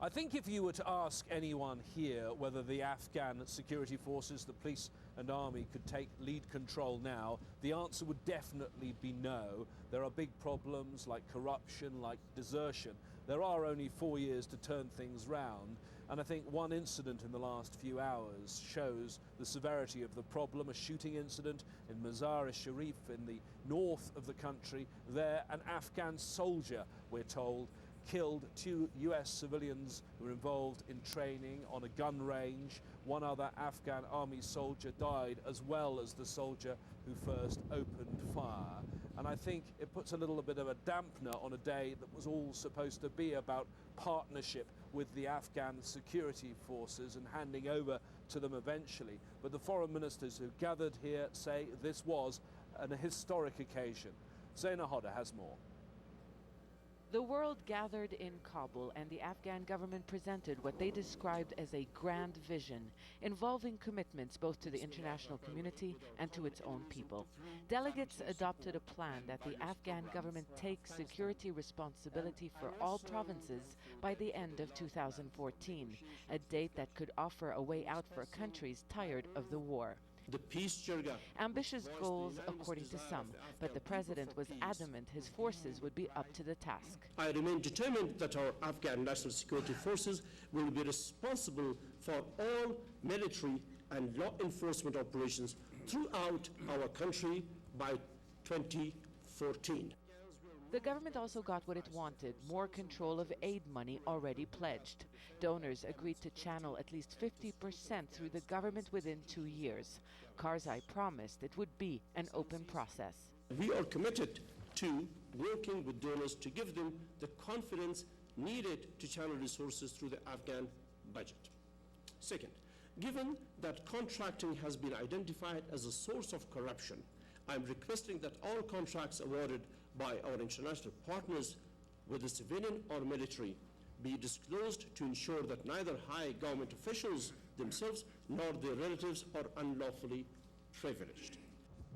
I think if you were to ask anyone here whether the Afghan security forces, the police and army could take lead control now, the answer would definitely be no. There are big problems like corruption, like desertion. There are only 4 years to turn things round, and I think one incident in the last few hours shows the severity of the problem. A shooting incident in Mazar-e-Sharif in the north of the country. There, an Afghan soldier, we're told, killed 2 US civilians who were involved in training on a gun range. One other Afghan army soldier died, as well as the soldier who first opened fire. And I think it puts a little bit of a dampener on a day that was all supposed to be about partnership with the Afghan security forces and handing over to them eventually. But the foreign ministers who gathered here say this was a historic occasion. Zaina Hodder has more. The world gathered in Kabul, and the Afghan government presented what they described as a grand vision, involving commitments both to the international community and to its own people. Delegates adopted a plan that the Afghan government takes security responsibility for all provinces by the end of 2014, a date that could offer a way out for countries tired of the war. The peace jargon. Ambitious goals, according to some, but the president was adamant his forces would be up to the task. I remain determined that our Afghan national security forces will be responsible for all military and law enforcement operations throughout our country by 2014. The government also got what it wanted, more control of aid money already pledged. Donors agreed to channel at least 50% through the government within 2 years. Karzai promised it would be an open process. We are committed to working with donors to give them the confidence needed to channel resources through the Afghan budget. Second, given that contracting has been identified as a source of corruption, I'm requesting that all contracts awarded by our international partners, whether civilian or military, be disclosed to ensure that neither high government officials themselves nor their relatives are unlawfully privileged.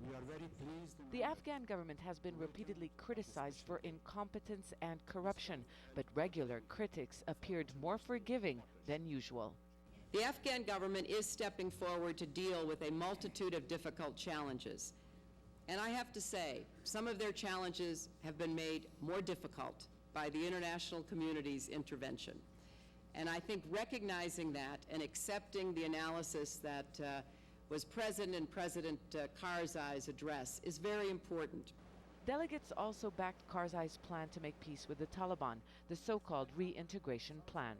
We are very pleased. The Afghan government has been repeatedly criticized for incompetence and corruption, but regular critics appeared more forgiving than usual. The Afghan government is stepping forward to deal with a multitude of difficult challenges. And I have to say, some of their challenges have been made more difficult by the international community's intervention. And I think recognizing that and accepting the analysis that was present in President Karzai's address is very important. Delegates also backed Karzai's plan to make peace with the Taliban, the so-called reintegration plan.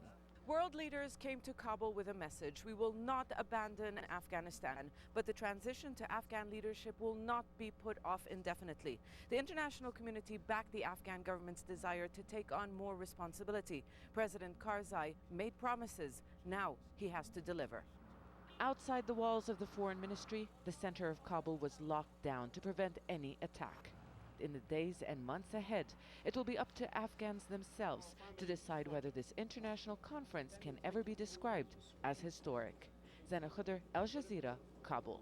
World leaders came to Kabul with a message: we will not abandon Afghanistan, but the transition to Afghan leadership will not be put off indefinitely. The international community backed the Afghan government's desire to take on more responsibility. President Karzai made promises. Now he has to deliver. Outside the walls of the foreign ministry, the center of Kabul was locked down to prevent any attack. In the days and months ahead, it will be up to Afghans themselves to decide whether this international conference can ever be described as historic. Zaina Hodder, Al-JAZEERA, Kabul.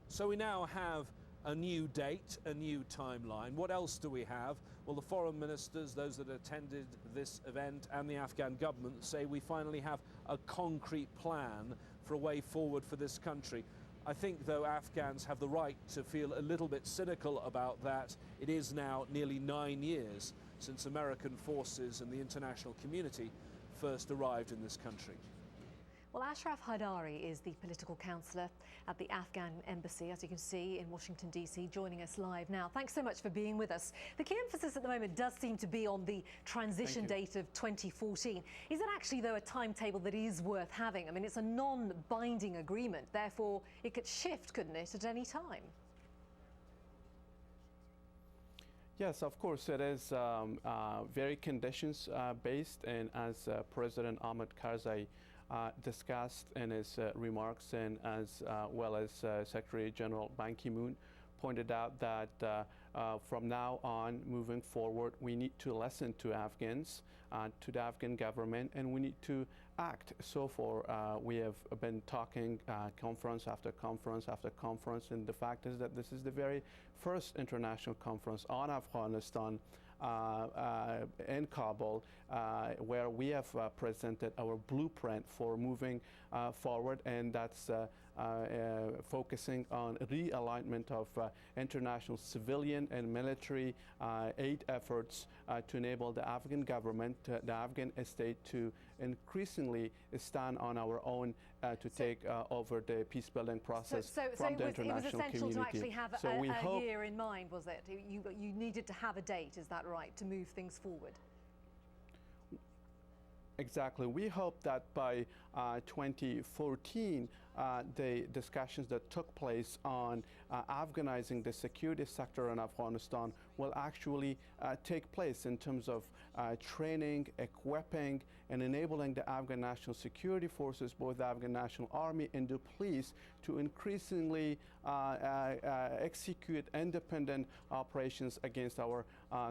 So we now have a new date, a new timeline. What else do we have? Well, the foreign ministers, those that attended this event, and the Afghan government say we finally have a concrete plan for a way forward for this country. I think, though, Afghans have the right to feel a little bit cynical about that. It is now nearly 9 years since American forces and the international community first arrived in this country. Well, Ashraf Haidari is the political counsellor at the Afghan embassy, as you can see, in Washington, D.C., joining us live now. Thanks so much for being with us. The key emphasis at the moment does seem to be on the transition date of 2014. Is it actually, though, a timetable that is worth having? I mean, it's a non-binding agreement, therefore it could shift, couldn't it, at any time? Yes, of course, it is very conditions-based, and as President Ahmed Karzai discussed in his remarks, and as well as Secretary General Ban Ki-moon pointed out, that from now on, moving forward, we need to listen to Afghans, to the Afghan government, and we need to act. So far, we have been talking conference after conference after conference, and the fact is that this is the very first international conference on Afghanistan in Kabul, where we have presented our blueprint for moving forward, and that's focusing on realignment of international civilian and military aid efforts to enable the Afghan government, the Afghan state to increasingly stand on our own to take over the peace-building process from the international community. So it was essential to actually have a year in mind, was it? You needed to have a date, is that right, to move things forward? Exactly. We hope that by 2014, the discussions that took place on Afghanizing the security sector in Afghanistan will actually take place in terms of training, equipping, and enabling the Afghan National Security Forces, both the Afghan National Army and the police, to increasingly execute independent operations against our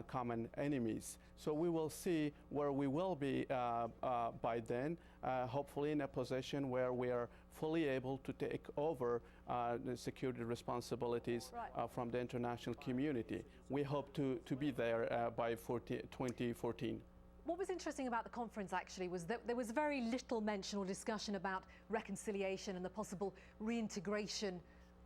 common enemies. So we will see where we will be by then, hopefully in a position where we are fully able to take over the security responsibilities from the international community. We hope to be there by 2014. What was interesting about the conference actually was that there was very little mention or discussion about reconciliation and the possible reintegration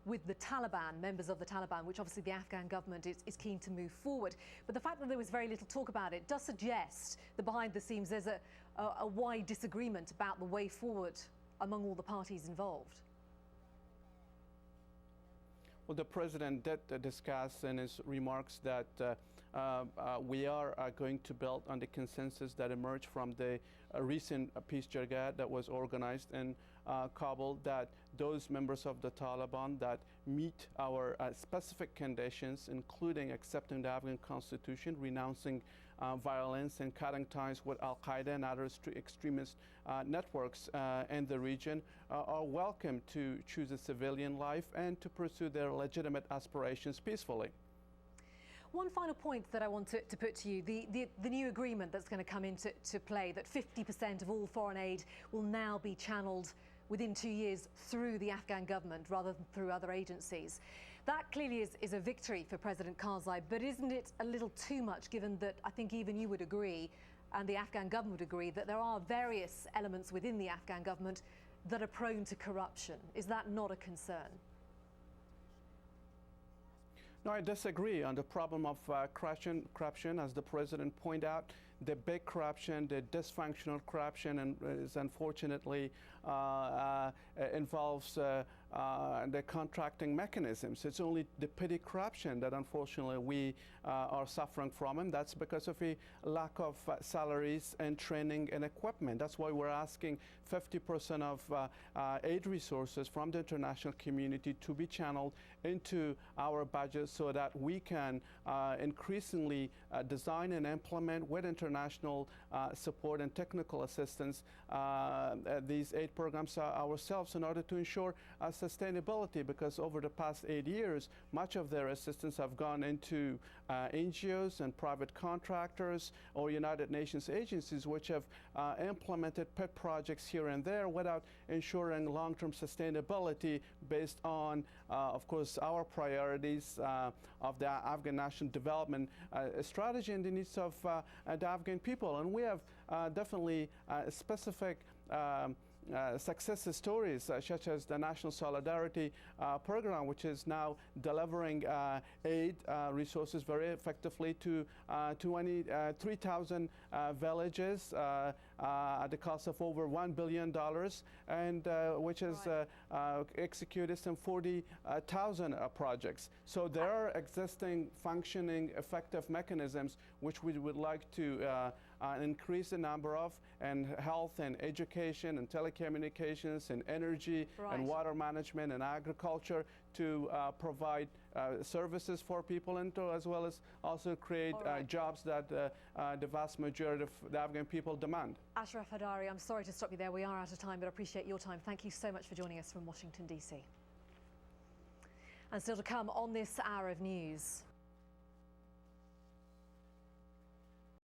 with the Taliban, members of the Taliban, which obviously the Afghan government is keen to move forward. But the fact that there was very little talk about it does suggest that behind the scenes there's a wide disagreement about the way forward among all the parties involved. Well, the President did discuss in his remarks that we are going to build on the consensus that emerged from the recent peace jirga that was organized in Kabul, that those members of the Taliban that meet our specific conditions, including accepting the Afghan constitution, renouncing violence, and cutting ties with Al-Qaeda and other extremist networks in the region, are welcome to choose a civilian life and to pursue their legitimate aspirations peacefully. One final point that I want to put to you, the new agreement that's going to come into play, that 50% of all foreign aid will now be channeled within 2 years through the Afghan government rather than through other agencies. That clearly is a victory for President Karzai, but isn't it a little too much, given that I think even you would agree and the Afghan government would agree that there are various elements within the Afghan government that are prone to corruption? Is that not a concern? No, I disagree on the problem of corruption. As the President pointed out, the big corruption, the dysfunctional corruption, and is unfortunately involves the contracting mechanisms. It's only the petty corruption that unfortunately we are suffering from, and that's because of a lack of salaries and training and equipment. That's why we're asking 50% of aid resources from the international community to be channeled into our budget so that we can increasingly design and implement with international support and technical assistance these aid programs ourselves in order to ensure sustainability, because over the past 8 years, much of their assistance have gone into NGOs and private contractors or United Nations agencies, which have implemented pet projects here and there without ensuring long-term sustainability based on, of course, our priorities of the Afghan national development strategy and the needs of the Afghan people. And we have definitely specific success stories such as the National Solidarity Program, which is now delivering aid resources very effectively to 23,000 villages at the cost of over $1 billion, and which has executed some 40,000 projects. So there are existing, functioning, effective mechanisms which we would like to increase the number of, and health and education and telecommunications and energy and water management and agriculture to provide services for people, and to, as well as also create jobs that the vast majority of the Afghan people demand. Ashraf Haidari, I'm sorry to stop you there. We are out of time, but I appreciate your time. Thank you so much for joining us from Washington, D.C. And still to come on this hour of news.